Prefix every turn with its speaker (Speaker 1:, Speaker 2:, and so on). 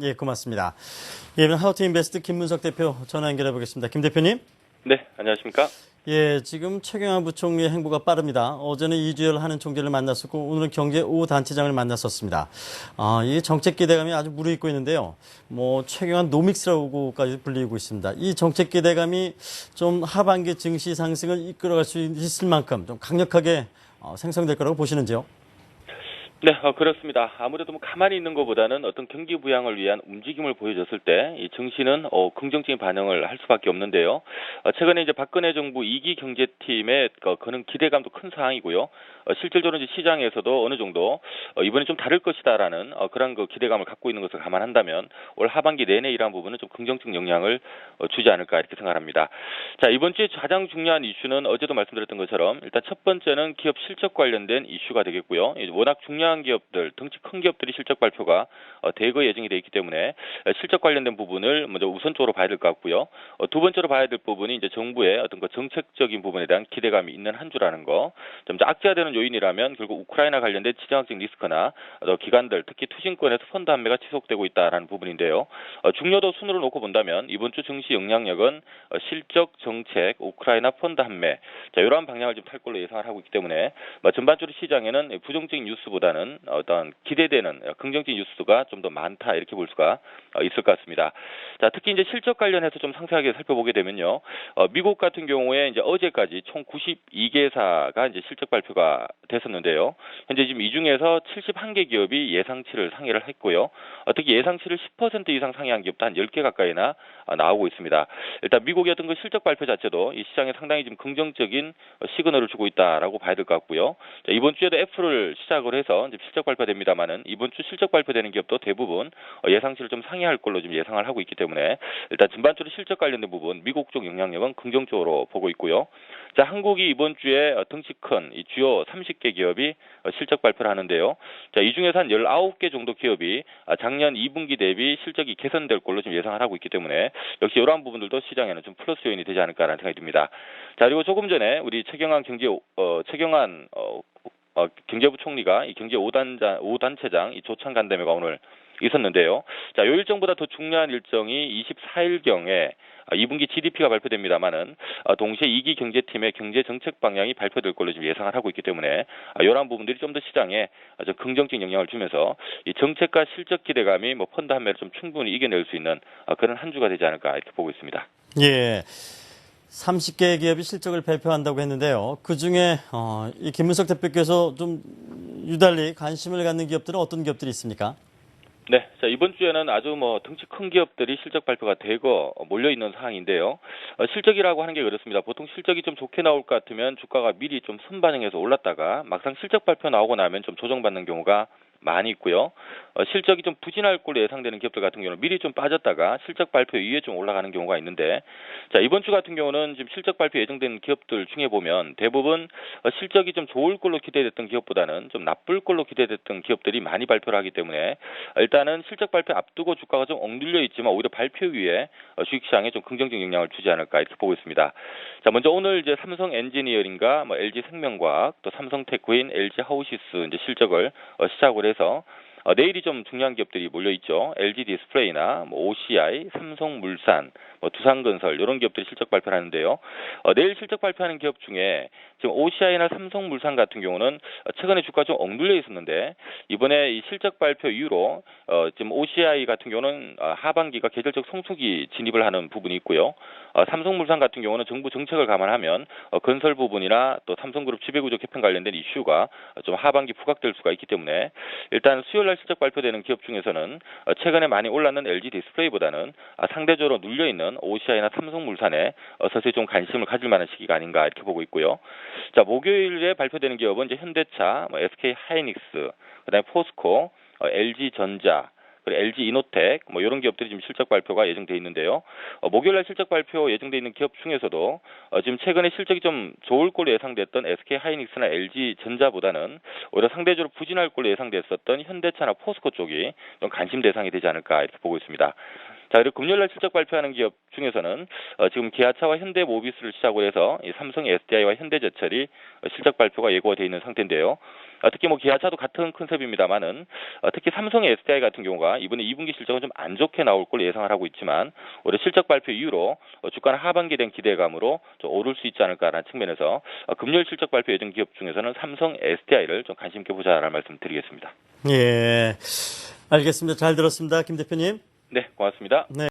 Speaker 1: 예, 고맙습니다. 예, 하우트인베스트 김문석 대표 전화 연결해 보겠습니다. 김 대표님.
Speaker 2: 네, 안녕하십니까?
Speaker 1: 예, 지금 최경환 부총리의 행보가 빠릅니다. 어제는 이주열 하는 총재를 만났었고 오늘은 경제 5단체장을 만났었습니다. 이 정책 기대감이 아주 무르익고 있는데요. 최경환 노믹스라고까지 불리고 있습니다. 이 정책 기대감이 좀 하반기 증시 상승을 이끌어갈 수 있을 만큼 좀 강력하게 생성될 거라고 보시는지요?
Speaker 2: 네, 그렇습니다. 아무래도 가만히 있는 것보다는 어떤 경기 부양을 위한 움직임을 보여줬을 때 이 증시는 긍정적인 반응을 할 수밖에 없는데요. 최근에 이제 박근혜 정부 2기 경제팀의 그런 기대감도 큰 사항이고요. 실질적으로 이제 시장에서도 어느 정도 이번에 좀 다를 것이다라는 그런 기대감을 갖고 있는 것을 감안한다면 올 하반기 내내 이러한 부분은 좀 긍정적 영향을 주지 않을까 이렇게 생각합니다. 자, 이번 주에 가장 중요한 이슈는 어제도 말씀드렸던 것처럼 일단 첫 번째는 기업 실적 관련된 이슈가 되겠고요. 워낙 중요한 기업들, 덩치 큰 기업들이 실적 발표가 대거 예정이 되어 있기 때문에 실적 관련된 부분을 먼저 우선적으로 봐야 될 것 같고요. 두 번째로 봐야 될 부분이 이제 정부의 어떤 정책적인 부분에 대한 기대감이 있는 한 주라는 거. 좀 악재화되는 요인이라면 결국 우크라이나 관련된 지정학적 리스크나 기관들, 특히 투신권에서 펀드 환매가 지속되고 있다라는 부분인데요. 중요도 순으로 놓고 본다면 이번 주 증시 영향력은 실적, 정책, 우크라이나 펀드 환매, 자, 이러한 방향을 좀 탈 걸로 예상을 하고 있기 때문에 전반적으로 시장에는 부정적인 뉴스보다는 어떤 기대되는 긍정적인 뉴스가 좀 더 많다 이렇게 볼 수가 있을 것 같습니다. 자, 특히 이제 실적 관련해서 좀 상세하게 살펴보게 되면요. 미국 같은 경우에 이제 어제까지 총 92개사가 이제 실적 발표가 됐었는데요. 현재 지금 이 중에서 71개 기업이 예상치를 상회를 했고요. 특히 예상치를 10% 이상 상회한 기업도 한 10개 가까이나 나오고 있습니다. 일단 미국의 어떤 실적 발표 자체도 이 시장에 상당히 지금 긍정적인 시그널을 주고 있다라고 봐야 될 것 같고요. 자, 이번 주에도 애플을 시작으로 해서 이제 실적 발표됩니다만은 이번 주 실적 발표되는 기업도 대부분 예상치를 좀 상회할 걸로 좀 예상을 하고 있기 때문에 일단 전반적으로 실적 관련된 부분 미국 쪽 영향력은 긍정적으로 보고 있고요. 자, 한국이 이번 주에 덩치 큰 이 주요 30개 기업이 실적 발표를 하는데요. 자, 이 중에서 한 19개 정도 기업이 작년 2분기 대비 실적이 개선될 걸로 지금 예상을 하고 있기 때문에 역시 이러한 부분들도 시장에는 좀 플러스 요인이 되지 않을까라는 생각이 듭니다. 자, 그리고 조금 전에 우리 최경환 경제부 총리가 이 경제 5단체장 이 조찬 간담회가 오늘 있었는데요. 자, 요 일정보다 더 중요한 일정이 24일경에 2분기 GDP가 발표됩니다만은 동시에 2기 경제팀의 경제 정책 방향이 발표될 걸로 지금 예상을 하고 있기 때문에 이러한 부분들이 좀 더 시장에 아주 긍정적인 영향을 주면서 이 정책과 실적 기대감이 펀드 환매를 좀 충분히 이겨낼 수 있는 그런 한 주가 되지 않을까 이렇게 보고 있습니다.
Speaker 1: 예. 30개의 기업이 실적을 발표한다고 했는데요. 그중에 이 김문석 대표께서 좀 유달리 관심을 갖는 기업들은 어떤 기업들이 있습니까?
Speaker 2: 네, 자, 이번 주에는 아주 덩치 큰 기업들이 실적 발표가 대거 몰려 있는 상황인데요. 실적이라고 하는 게 그렇습니다. 보통 실적이 좀 좋게 나올 것 같으면 주가가 미리 좀 선반영해서 올랐다가 막상 실적 발표 나오고 나면 좀 조정받는 경우가 많이 있고요. 실적이 좀 부진할 걸로 예상되는 기업들 같은 경우는 미리 좀 빠졌다가 실적 발표 이후에 좀 올라가는 경우가 있는데, 자, 이번 주 같은 경우는 지금 실적 발표 예정된 기업들 중에 보면 대부분 실적이 좀 좋을 걸로 기대됐던 기업보다는 좀 나쁠 걸로 기대됐던 기업들이 많이 발표를 하기 때문에 일단은 실적 발표 앞두고 주가가 좀 억눌려 있지만 오히려 발표 위에 주식시장에 좀 긍정적 영향을 주지 않을까 이렇게 보고 있습니다. 자, 먼저 오늘 이제 삼성 엔지니어링과 LG 생명과학 또 삼성 테크인, LG 하우시스 이제 실적을 시작으로 해서 내일이 좀 중요한 기업들이 몰려 있죠. LG 디스플레이나 OCI, 삼성물산, 두산건설 이런 기업들이 실적 발표를 하는데요. 내일 실적 발표하는 기업 중에 지금 OCI나 삼성물산 같은 경우는 최근에 주가 좀 억눌려 있었는데 이번에 이 실적 발표 이후로 지금 OCI 같은 경우는 하반기가 계절적 성수기 진입을 하는 부분이 있고요. 삼성물산 같은 경우는 정부 정책을 감안하면 건설 부분이나 또 삼성그룹 지배구조 개편 관련된 이슈가 좀 하반기 부각될 수가 있기 때문에 일단 수요일날 실적 발표되는 기업 중에서는 최근에 많이 올랐는 LG 디스플레이보다는 상대적으로 눌려있는 OCI나 삼성물산에 서서히 좀 관심을 가질 만한 시기가 아닌가 이렇게 보고 있고요. 자, 목요일에 발표되는 기업은 이제 현대차, SK 하이닉스, 그다음에 포스코, LG전자, 그리고 LG 이노텍 이런 기업들이 지금 실적 발표가 예정돼 있는데요. 목요일날 실적 발표 예정돼 있는 기업 중에서도 지금 최근에 실적이 좀 좋을 걸로 예상됐던 SK 하이닉스나 LG 전자보다는 오히려 상대적으로 부진할 걸로 예상됐었던 현대차나 포스코 쪽이 좀 관심 대상이 되지 않을까 이렇게 보고 있습니다. 자, 그리고 금요일날 실적 발표하는 기업 중에서는 지금 기아차와 현대모비스를 시작으로 해서 이 삼성 SDI와 현대제철이 실적 발표가 예고가 되어 있는 상태인데요. 특히 뭐 기아차도 같은 컨셉입니다만은 특히 삼성 SDI 같은 경우가 이번에 2분기 실적은 좀 안 좋게 나올 걸 예상을 하고 있지만 올해 실적 발표 이후로 주가는 하반기에 대한 기대감으로 좀 오를 수 있지 않을까라는 측면에서 금요일 실적 발표 예정 기업 중에서는 삼성 SDI를 좀 관심 있게 보자라는 말씀 드리겠습니다.
Speaker 1: 예, 알겠습니다. 잘 들었습니다. 김 대표님.
Speaker 2: 네, 고맙습니다.
Speaker 1: 네.